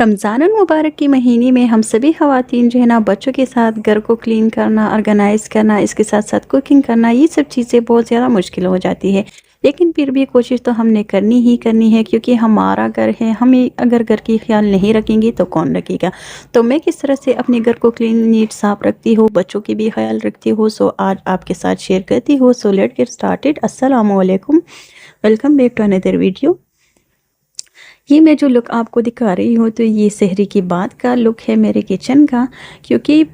रमज़ान मुबारक के महीने में हम सभी ख़वातीन जो है ना बच्चों के साथ घर को क्लीन करना, ऑर्गेनाइज़ करना, इसके साथ-साथ कुकिंग करना, ये सब चीज़ें बहुत ज़्यादा मुश्किल हो जाती है। लेकिन फिर भी कोशिश तो हमने करनी ही करनी है क्योंकि हमारा घर है, हमें अगर घर की ख़्याल नहीं रखेंगे तो कौन रखेगा? तो मैं किस तरह से अपने घर को क्लीन नीट साफ़ रखती हूँ, बच्चों की भी ख़्याल रखती हूँ, सो आज आपके साथ शेयर करती हूँ। So let's get started. अस्सलामु अलैकुम। Welcome back to another video. ये मैं जो लुक आपको दिखा रही हूँ तो ये सहरी की बात का लुक है मेरे किचन का, क्योंकि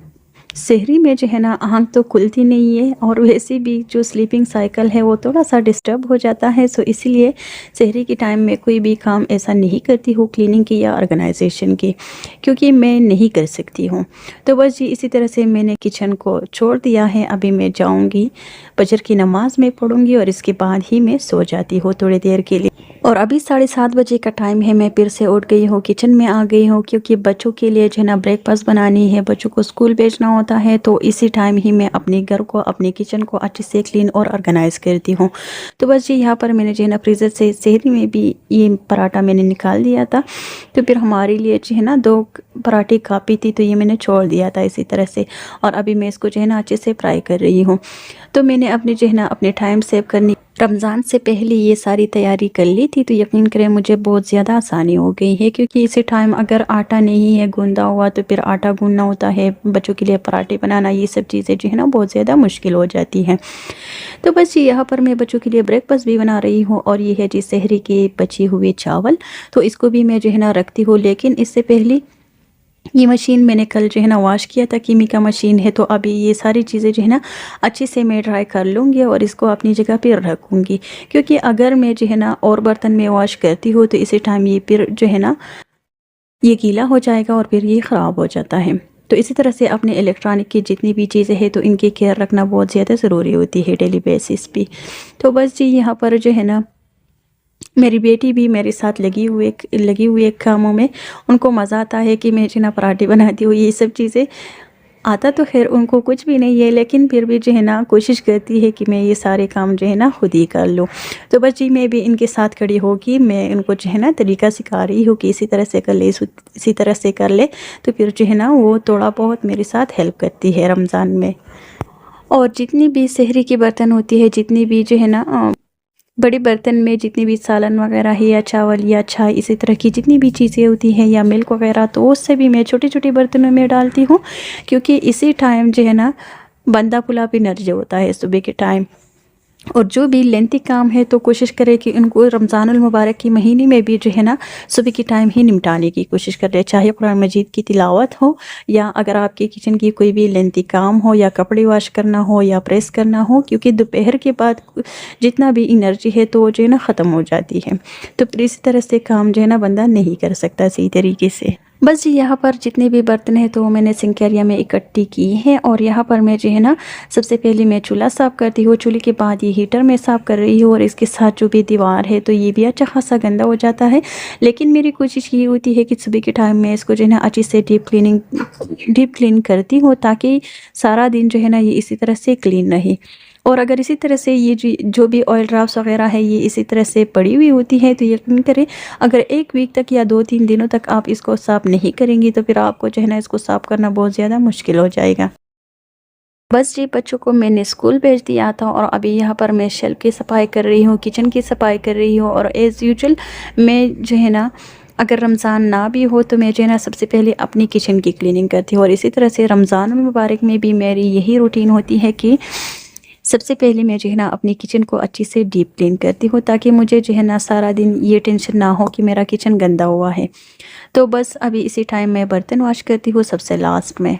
सहरी में जो है ना आँख तो खुलती नहीं है और वैसे भी जो स्लीपिंग साइकिल है वो थोड़ा सा डिस्टर्ब हो जाता है। सो इसीलिए सहरी के टाइम में कोई भी काम ऐसा नहीं करती हूँ क्लीनिंग की या ऑर्गेनाइजेशन की, क्योंकि मैं नहीं कर सकती हूँ। तो बस जी इसी तरह से मैंने किचन को छोड़ दिया है। अभी मैं जाऊँगी फजर की नमाज में पढ़ूँगी और इसके बाद ही मैं सो जाती हूँ थोड़ी देर के लिए। और अभी 7:30 बजे का टाइम है, मैं फिर से उठ गई हूँ, किचन में आ गई हूँ, क्योंकि बच्चों के लिए जो है ना ब्रेकफास्ट बनानी है, बच्चों को स्कूल भेजना होता है। तो इसी टाइम ही मैं अपने घर को, अपने किचन को अच्छे से क्लीन और ऑर्गेनाइज़ करती हूँ। तो बस जी यहाँ पर मैंने जो है ना फ्रीज़र से सहरी में भी ये पराठा मैंने निकाल दिया था। तो फिर हमारे लिए जो है ना 2 पराठे काफ़ी थी, तो ये मैंने छोड़ दिया था इसी तरह से। और अभी मैं इसको जो है ना अच्छे से फ्राई कर रही हूँ। तो मैंने अपनी जो है ना अपने टाइम सेव करने रमज़ान से पहले ये सारी तैयारी कर ली थी, तो यकीन करें मुझे बहुत ज़्यादा आसानी हो गई है, क्योंकि इसी टाइम अगर आटा नहीं है गूँधा हुआ तो फिर आटा गूँधना होता है, बच्चों के लिए पराठे बनाना, ये सब चीज़ें जो है ना बहुत ज़्यादा मुश्किल हो जाती हैं। तो बस जी यहाँ पर मैं बच्चों के लिए ब्रेकफास्ट भी बना रही हूँ और ये है जी सहरी के बचे हुए चावल। तो इसको भी मैं जो है ना रखती हूँ, लेकिन इससे पहले ये मशीन मैंने कल जो है ना वॉश किया था, कीमी का मशीन है। तो अभी ये सारी चीज़ें जो है ना अच्छे से मैं ड्राई कर लूँगी और इसको अपनी जगह पे रखूँगी, क्योंकि अगर मैं जो है ना और बर्तन में वॉश करती हूँ तो इसी टाइम ये फिर जो है ना ये गीला हो जाएगा और फिर ये ख़राब हो जाता है। तो इसी तरह से अपने इलेक्ट्रॉनिक की जितनी भी चीज़ें हैं तो इनकी केयर रखना बहुत ज़्यादा ज़रूरी होती है डेली बेसिस पे। तो बस जी यहाँ पर जो है ना मेरी बेटी भी मेरे साथ लगी हुई है कामों में। उनको मज़ा आता है कि मैं जो है ना पराठे बनाती हूँ, ये सब चीज़ें। आता तो ख़ैर उनको कुछ भी नहीं है, लेकिन फिर भी जो है ना कोशिश करती है कि मैं ये सारे काम जो है ना खुद ही कर लूँ। तो बस जी मैं भी इनके साथ खड़ी होके मैं उनको जो है ना तरीका सिखा रही हूँ कि इसी तरह से कर ले, इसी तरह से कर ले। तो फिर जो है ना वो थोड़ा बहुत मेरे साथ हेल्प करती है रमज़ान में। और जितनी भी सहरी की बर्तन होती है, जितनी भी जो है ना बड़े बर्तन में जितनी भी सालन वगैरह है या चावल या चाय, इसी तरह की जितनी भी चीज़ें होती हैं या मिल्क वगैरह, तो उससे भी मैं छोटे-छोटे बर्तनों में डालती हूँ, क्योंकि इसी टाइम जो है ना बंदा पुलाव भी एनर्जी होता है सुबह के टाइम। और जो भी लेंथी काम है तो कोशिश करें कि उनको रमज़ानुल मुबारक के महीने में भी जो है ना सुबह के टाइम ही निपटाने की कोशिश करें, चाहे कुरान मजीद की तिलावत हो या अगर आपके किचन की कोई भी लेंथी काम हो या कपड़े वॉश करना हो या प्रेस करना हो, क्योंकि दोपहर के बाद जितना भी एनर्जी है तो वो जो है ना ख़त्म हो जाती है। तो फिर इसी तरह से काम जो है ना बंदा नहीं कर सकता सही तरीके से। बस जी यहाँ पर जितने भी बर्तन हैं तो मैंने सिंक एरिया में इकट्ठी की हैं। और यहाँ पर मैं जो है ना सबसे पहले मैं चूल्हा साफ़ करती हूँ, चूल्हे के बाद ये हीटर मैं साफ़ कर रही हूँ और इसके साथ जो भी दीवार है तो ये भी अच्छा खासा गंदा हो जाता है। लेकिन मेरी कोशिश ये होती है कि सुबह के टाइम में इसको जो है ना अच्छी से डीप क्लीन करती हूँ, ताकि सारा दिन जो है ना ये इसी तरह से क्लीन रहे। और अगर इसी तरह से ये जो भी ऑयल ड्राफ्ट्स वगैरह है ये इसी तरह से पड़ी हुई होती है तो यकीन करें अगर 1 वीक तक या 2-3 दिनों तक आप इसको साफ़ नहीं करेंगी तो फिर आपको जो है ना इसको साफ़ करना बहुत ज़्यादा मुश्किल हो जाएगा। बस जी बच्चों को मैंने स्कूल भेज दिया था और अभी यहाँ पर मैं शेल्फ की सफाई कर रही हूँ, किचन की सफाई कर रही हूँ। और एज़ यूजुअल मैं जो है ना अगर रमज़ान ना भी हो तो मैं जो है ना सबसे पहले अपनी किचन की क्लीनिंग करती हूँ। और इसी तरह से रमज़ान मुबारक में भी मेरी यही रूटीन होती है कि सबसे पहले मैं जो है ना अपनी किचन को अच्छी से डीप क्लीन करती हूँ, ताकि मुझे जो है ना सारा दिन ये टेंशन ना हो कि मेरा किचन गंदा हुआ है। तो बस अभी इसी टाइम मैं बर्तन वॉश करती हूँ सबसे लास्ट में।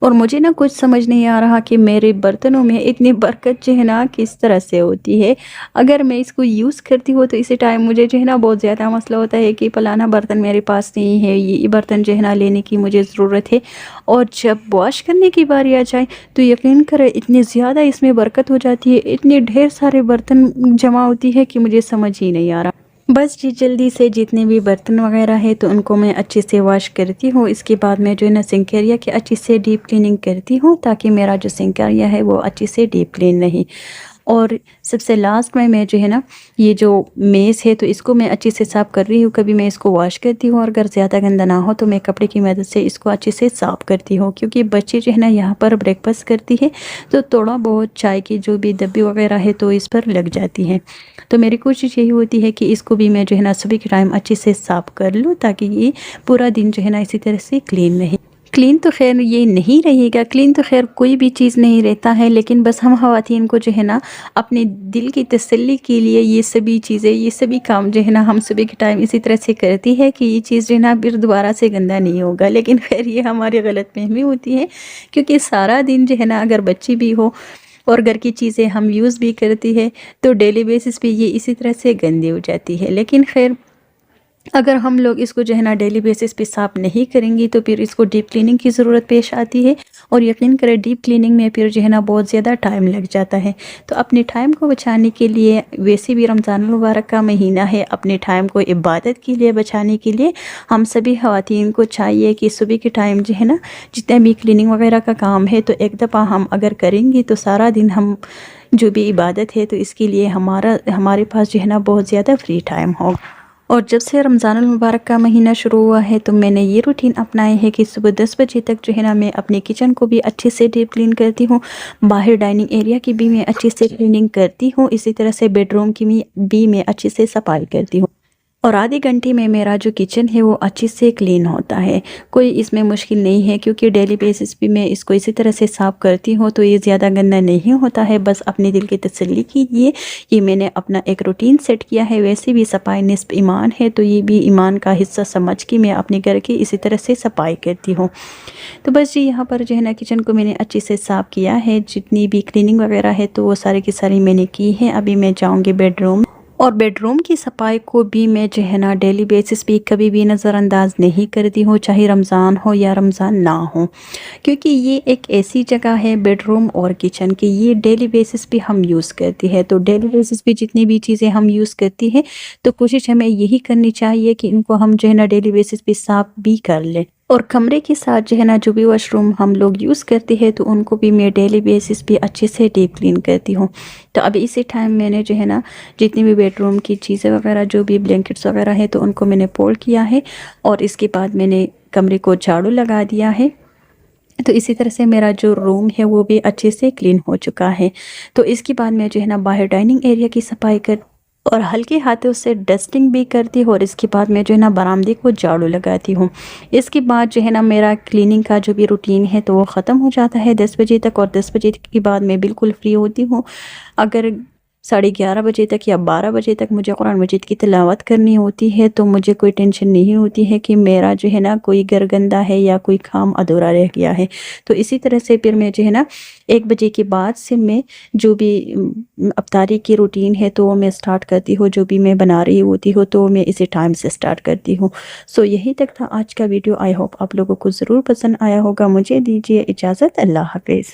और मुझे ना कुछ समझ नहीं आ रहा कि मेरे बर्तनों में इतनी बरकत जो है ना किस तरह से होती है। अगर मैं इसको यूज़ करती हूँ तो इसी टाइम मुझे जो है ना बहुत ज़्यादा मसला होता है कि फलाना बर्तन मेरे पास नहीं है, ये बर्तन जो है ना लेने की मुझे ज़रूरत है। और जब वॉश करने की बारी आ जाए तो यकीन करें इतनी ज़्यादा इसमें बरकत हो जाती है, इतने ढेर सारे बर्तन जमा होती है कि मुझे समझ ही नहीं आ रहा। बस जी जल्दी से जितने भी बर्तन वगैरह है तो उनको मैं अच्छे से वॉश करती हूँ। इसके बाद मैं जो है ना सिंक एरिया की अच्छे से डीप क्लीनिंग करती हूँ, ताकि मेरा जो सिंक एरिया है वो अच्छे से डीप क्लीन रहे। और सबसे लास्ट में मैं जो है ना, ये जो मेज़ है तो इसको मैं अच्छे से साफ़ कर रही हूँ। कभी मैं इसको वॉश करती हूँ और अगर ज़्यादा गंदा ना हो तो मैं कपड़े की मदद से इसको अच्छे से साफ़ करती हूँ, क्योंकि बच्चे जो है ना यहाँ पर ब्रेकफास्ट करती है तो थोड़ा बहुत चाय की जो भी डब्बी वगैरह है तो इस पर लग जाती है। तो मेरी कोशिश यही होती है कि इसको भी मैं जो है ना सुबह के टाइम अच्छे से साफ़ कर लूँ, ताकि ये पूरा दिन जो है ना इसी तरह से क्लीन रहे। क्लीन तो ख़ैर ये नहीं रहेगा, क्लीन तो ख़ैर कोई भी चीज़ नहीं रहता है, लेकिन बस हम ख़वातीन को जो है ना अपने दिल की तसल्ली के लिए ये सभी चीज़ें, ये सभी काम जो है ना हम सुबह के टाइम इसी तरह से करती है कि ये चीज़ जो है ना फिर दोबारा से गंदा नहीं होगा। लेकिन ख़ैर ये हमारी गलतफ़हमी होती है, क्योंकि सारा दिन जो है ना अगर बच्ची भी हो और घर की चीज़ें हम यूज़ भी करती है तो डेली बेसिस पे ये इसी तरह से गंदी हो जाती है। लेकिन ख़ैर अगर हम लोग इसको जो है ना डेली बेसिस पे साफ़ नहीं करेंगे तो फिर इसको डीप क्लीनिंग की ज़रूरत पेश आती है, और यकीन करें डीप क्लीनिंग में फिर जो है ना बहुत ज़्यादा टाइम लग जाता है। तो अपने टाइम को बचाने के लिए, वैसे भी रमज़ान मुबारक का महीना है, अपने टाइम को इबादत के लिए बचाने के लिए हम सभी ख़वातीन को चाहिए कि सुबह के टाइम जो है ना जितना भी क्लीनिंग वगैरह का काम है तो एक दफ़ा हम अगर करेंगे तो सारा दिन हम जो भी इबादत है तो इसके लिए हमारे पास जो है ना बहुत ज़्यादा फ्री टाइम होगा। और जब से रमज़ानुल मुबारक का महीना शुरू हुआ है तो मैंने ये रूटीन अपनाए है कि सुबह 10 बजे तक जो है ना मैं अपने किचन को भी अच्छे से डीप क्लीन करती हूँ, बाहर डाइनिंग एरिया की भी मैं अच्छे से क्लीनिंग करती हूँ, इसी तरह से बेडरूम की भी मैं अच्छे से सफाई करती हूँ। और आधे घंटे में मेरा जो किचन है वो अच्छे से क्लीन होता है। कोई इसमें मुश्किल नहीं है, क्योंकि डेली बेसिस पे मैं इसको इसी तरह से साफ़ करती हूँ तो ये ज़्यादा गंदा नहीं होता है। बस अपने दिल की तसल्ली के लिए ये मैंने अपना एक रूटीन सेट किया है। वैसे भी सफाई निस्फ़ ईमान है, तो ये भी ईमान का हिस्सा समझ के मैं अपने घर की इसी तरह से सफाई करती हूँ। तो बस जी यहाँ पर जो है ना किचन को मैंने अच्छे से साफ़ किया है, जितनी भी क्लीनिंग वगैरह है तो वो सारी की सारी मैंने की है। अभी मैं जाऊँगी बेडरूम, और बेडरूम की सफाई को भी मैं जो है ना डेली बेसिस पे कभी भी नज़रअंदाज नहीं करती हूँ, चाहे रमज़ान हो या रमज़ान ना हो, क्योंकि ये एक ऐसी जगह है बेडरूम और किचन की, ये डेली बेसिस पे हम यूज़ करती है। तो डेली बेसिस पे जितनी भी चीज़ें हम यूज़ करती हैं तो कोशिश हमें यही करनी चाहिए कि इनको हम जो है ना डेली बेसिस पे साफ़ भी कर लें। और कमरे के साथ जो है ना जो भी वॉशरूम हम लोग यूज़ करते हैं तो उनको भी मैं डेली बेसिस पे अच्छे से डीप क्लीन करती हूँ। तो अभी इसी टाइम मैंने जो है ना जितनी भी बेडरूम की चीज़ें वगैरह, जो भी ब्लैंकेट्स वगैरह है तो उनको मैंने फोल्ड किया है, और इसके बाद मैंने कमरे को झाड़ू लगा दिया है। तो इसी तरह से मेरा जो रूम है वो भी अच्छे से क्लीन हो चुका है। तो इसके बाद मैं जो है ना बाहर डाइनिंग एरिया की सफाई कर और हल्के हाथों से डस्टिंग भी करती हूँ, और इसके बाद मैं जो है ना बरामदे को झाड़ू लगाती हूँ। इसके बाद जो है ना मेरा क्लीनिंग का जो भी रूटीन है तो वो ख़त्म हो जाता है 10 बजे तक, और 10 बजे के बाद मैं बिल्कुल फ्री होती हूँ। अगर 11:30 बजे तक या 12 बजे तक मुझे कुरान मजीद की तिलावत करनी होती है तो मुझे कोई टेंशन नहीं होती है कि मेरा जो है ना कोई घर गंदा है या कोई काम अधूरा रह गया है। तो इसी तरह से फिर मैं जो है ना 1 बजे के बाद से मैं जो भी अफ्तारी की रूटीन है तो वो मैं स्टार्ट करती हूँ, जो भी मैं बना रही होती हूँ तो मैं इसी टाइम से स्टार्ट करती हूँ। सो यही तक था आज का वीडियो। आई होप आप लोगों को ज़रूर पसंद आया होगा। मुझे दीजिए इजाज़त। अल्लाह हाफ़िज़।